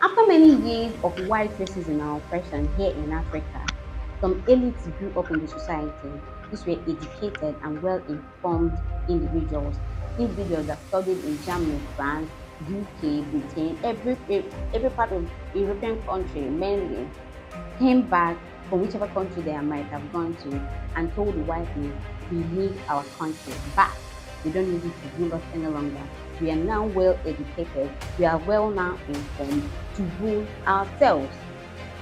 After many years of white racism and oppression here in Africa, some elites grew up in the society. These were educated and well-informed individuals, individuals that studied in Germany, France, UK, Britain, every part of European country mainly, came back from whichever country they might have gone to and told the white men, we need our country back. We don't need you to rule us any longer. We are now well educated. We are well now informed to rule ourselves.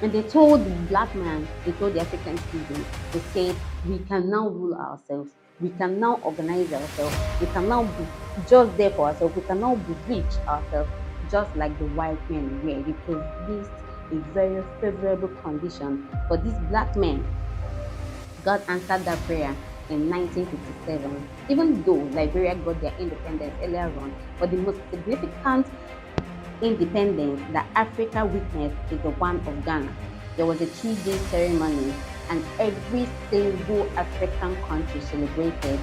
And they told the black man, they told the African student, they said, we can now rule ourselves. We can now organize ourselves. We can now be just there for ourselves. We can now be rich ourselves, just like the white men were. They produced a very favorable condition for these black men. God answered that prayer in 1957, even though Liberia got their independence earlier on. But the most significant independence that Africa witnessed is the one of Ghana. There was a 3-day ceremony, and every single African country celebrated.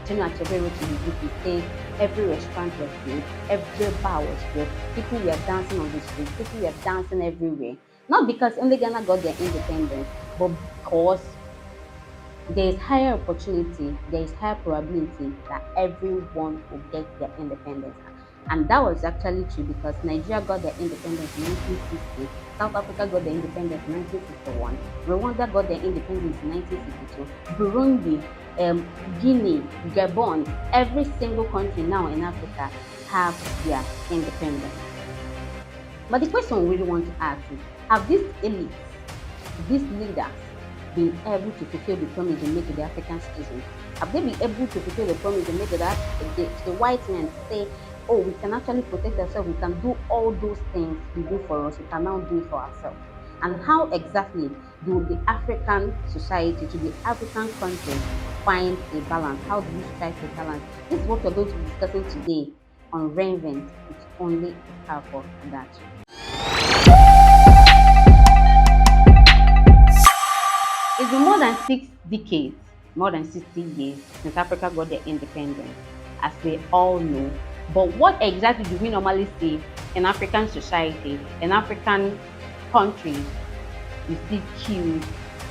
Chinua Achebe wrote in his book, he said every restaurant was filled, every bar was filled, people were dancing on the streets, people were dancing everywhere. Not because only Ghana got their independence, but because there is higher opportunity, there is higher probability that everyone will get their independence. And that was actually true because Nigeria got their independence in 1960, South Africa got their independence in 1961, Rwanda got their independence in 1962, Burundi, Guinea, Gabon, every single country now in Africa have their independence. But the question we really want to ask is, have these elites, these leaders, been able to fulfill the promise they made to the African citizens? Have they been able to fulfill the promise they made to the white men to say, oh, we can actually protect ourselves, we can do all those things you do for us, we can now do it for ourselves? And how exactly do the African society, to the African countries, find a balance? How do you strike a balance? This is what we're going to be discussing today on Reinvent. It's only a powerful that. It's been more than 6 decades, more than 60 years since Africa got their independence, as we all know. But what exactly do we normally see in African society, in African countries? We see queues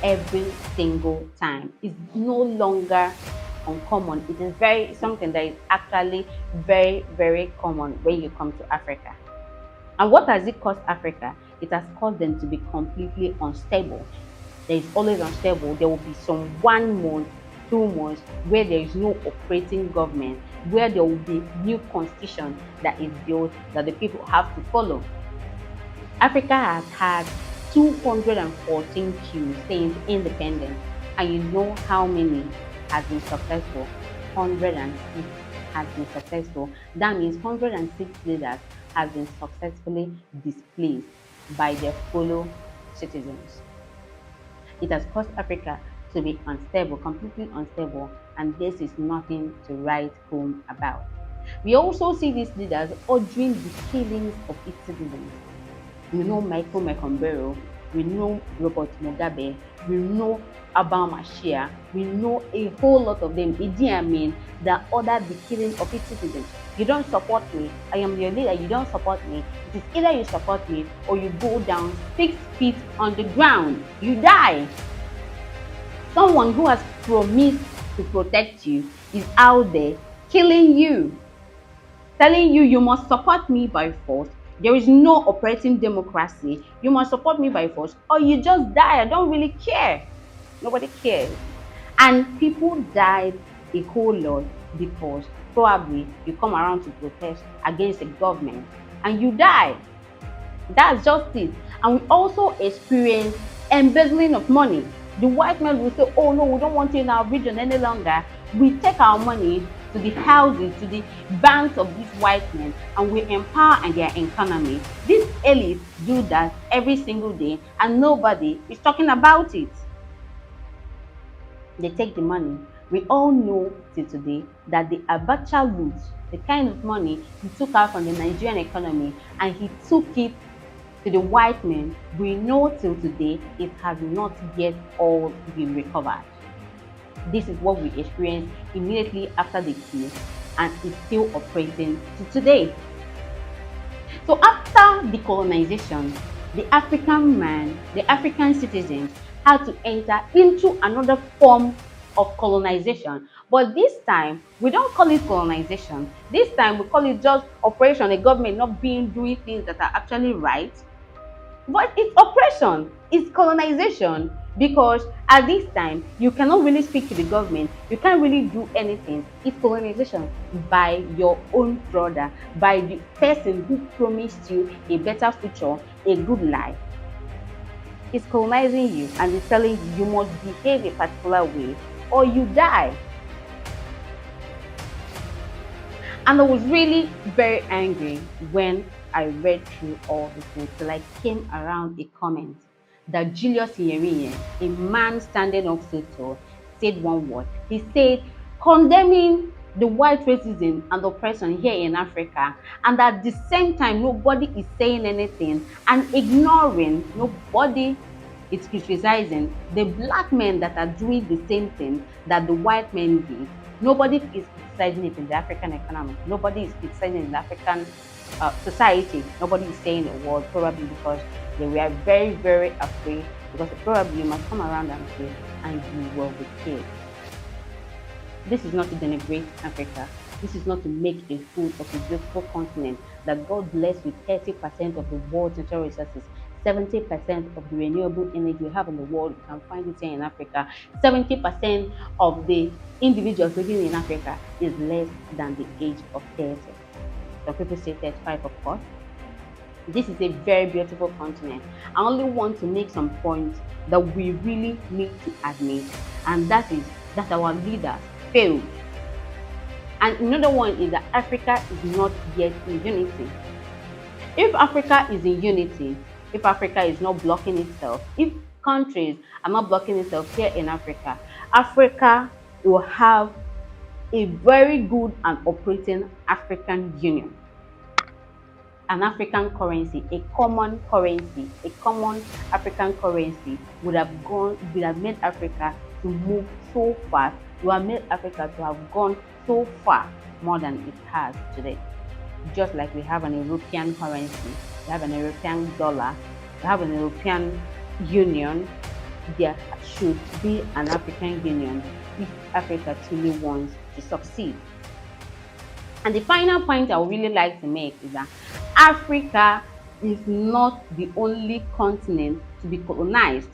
every single time. It's no longer uncommon. It is something that is actually very, very common when you come to Africa. And what has it caused Africa? It has caused them to be completely unstable. There is always unstable. There will be some 1 month, 2 months where there is no operating government, where there will be new constitution that is built that the people have to follow. Africa has had 214 queues since independence, and you know how many has been successful? 106 has been successful. That means 106 leaders have been successfully displaced by their fellow citizens. It has caused Africa to be unstable, completely unstable, and this is nothing to write home about. We also see these leaders ordering the killings of its citizens. We know Michael Mekombero, we know Robert Mugabe, we know Obama Mashia, we know a whole lot of them, Idi Amin, that ordered the killing of its citizens. You don't support me, I am your leader, you don't support me. It is either you support me or you go down 6 feet on the ground, you die. Someone who has promised to protect you is out there killing you, telling you you must support me by force. There is no operating democracy. You must support me by force or you just die. I don't really care. Nobody cares. And people died a whole lot because probably you come around to protest against the government and you die. That's just it. And we also experience embezzling of money. The white men will say, oh no, we don't want you in our region any longer. We take our money to the houses, to the banks of these white men, and we empower their economy. These elites do that every single day, and nobody is talking about it. They take the money. We all know till today that the Abacha loot, the kind of money he took out from the Nigerian economy and he took it to the white men, we know till today it has not yet all been recovered. This is what we experienced immediately after the coup and is still operating to today. So after decolonization, the African man, the African citizens had to enter into another form of colonization. But this time, we don't call it colonization. This time, we call it just operation, a government not being doing things that are actually right. But it's oppression, it's colonization, because at this time you cannot really speak to the government, you can't really do anything. It's colonization by your own brother, by the person who promised you a better future, a good life. It's colonizing you and it's telling you you must behave a particular way or you die. And I was really very angry when I read through all the things till I came around a comment that Julius Nyerere, a man standing up so tall, said one word. He said, condemning the white racism and oppression here in Africa, and at the same time, nobody is saying anything and ignoring, nobody is criticizing the black men that are doing the same thing that the white men did. Nobody is criticizing it in the African economy. Nobody is criticizing in the African society. Nobody is saying a word, probably because they were very, very afraid, because probably you must come around and say, and you will be killed. This is not to denigrate Africa. This is not to make a fool of a beautiful continent that God blessed with 30% of the world's natural resources. 70% of the renewable energy we have in the world, you can find it here in Africa. 70% of the individuals living in Africa is less than the age of 30. Some people say 35, of course. This is a very beautiful continent. I only want to make some points that we really need to admit, and that is that our leaders failed. And another one is that Africa is not yet in unity. If Africa is in unity, if Africa is not blocking itself, if countries are not blocking itself here in Africa, Africa will have a very good and operating African Union. An African currency, a common African currency would have made Africa to move so fast, would have made Africa to have gone so far more than it has today. Just like we have an European currency, we have an European dollar, we have an European Union, there should be an African Union if Africa truly wants to succeed. And the final point I would really like to make is that Africa is not the only continent to be colonized.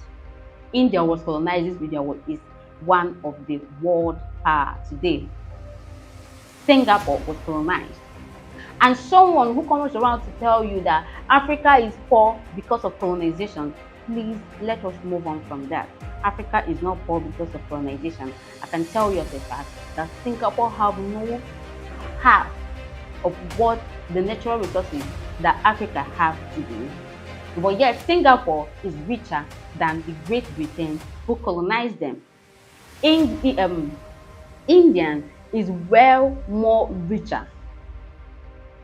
India was colonized, India is one of the world power today. Singapore was colonized. And someone who comes around to tell you that Africa is poor because of colonization, please let us move on from that. Africa is not poor because of colonization. I can tell you as a fact that Singapore have no half of what the natural resources that Africa have today. But yet Singapore is richer than the Great Britain who colonized them. Indian is well more richer.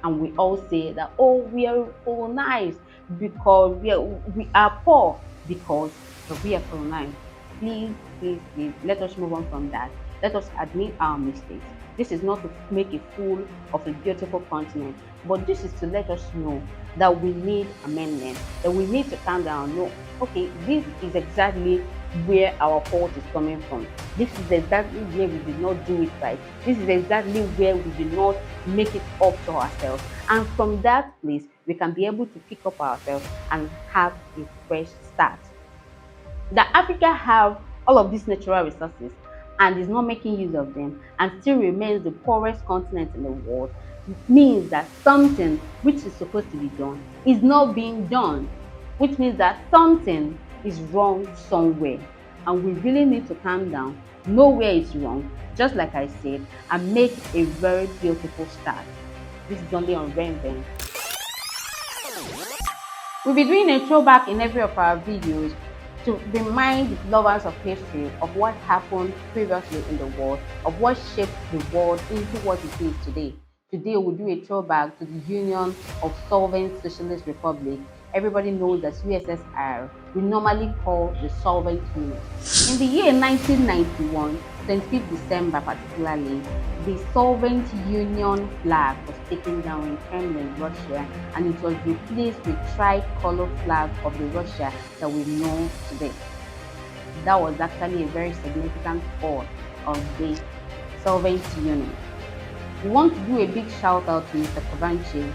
And we all say that, oh, we are colonized because we are poor because we are colonized. Please, please, please, let us move on from that. Let us admit our mistakes. This is not to make a fool of a beautiful continent, but this is to let us know that we need amendment, that we need to calm down. No, okay, this is exactly where our fault is coming from. This is exactly where we did not do it right. This is exactly where we did not make it up to ourselves. And from that place, we can be able to pick up ourselves and have a fresh start. That Africa have all of these natural resources and is not making use of them and still remains the poorest continent in the world means that something which is supposed to be done is not being done, which means that something is wrong somewhere, and we really need to calm down, know where it's wrong, just like I said, and make a very beautiful start. This is only on Reinvent. We'll be doing a throwback in every of our videos to remind lovers of history of what happened previously in the world, of what shaped the world into what it is today. Today we do a throwback to the Union of Solvent Socialist Republic. Everybody knows that USSR we normally call the Solvent Union. In the year 1991, 25th December particularly, the Solvent Union flag was taken down in Kremlin, Russia, and it was replaced with tricolor flag of the Russia that we know today. That was actually a very significant part of the Solvent Union. We want to do a big shout out to Mr. Kovanchi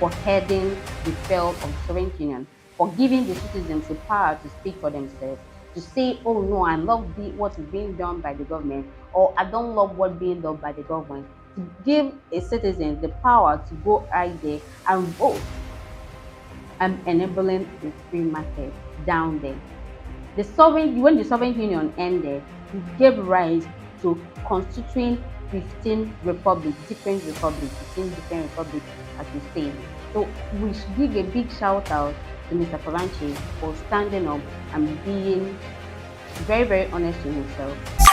for heading the fall of the Soviet Union, for giving the citizens the power to speak for themselves, to say, oh no, I love what is being done by the government, or I don't love what's being done by the government, to give a citizen the power to go right there and vote, and enabling the free market down there. When the Soviet Union ended, it gave rise to constituting 15 republics, different republics, 15 different republics, as we say. So we should give a big shout out to Mr. Kovanchi for standing up and being very, very honest to himself.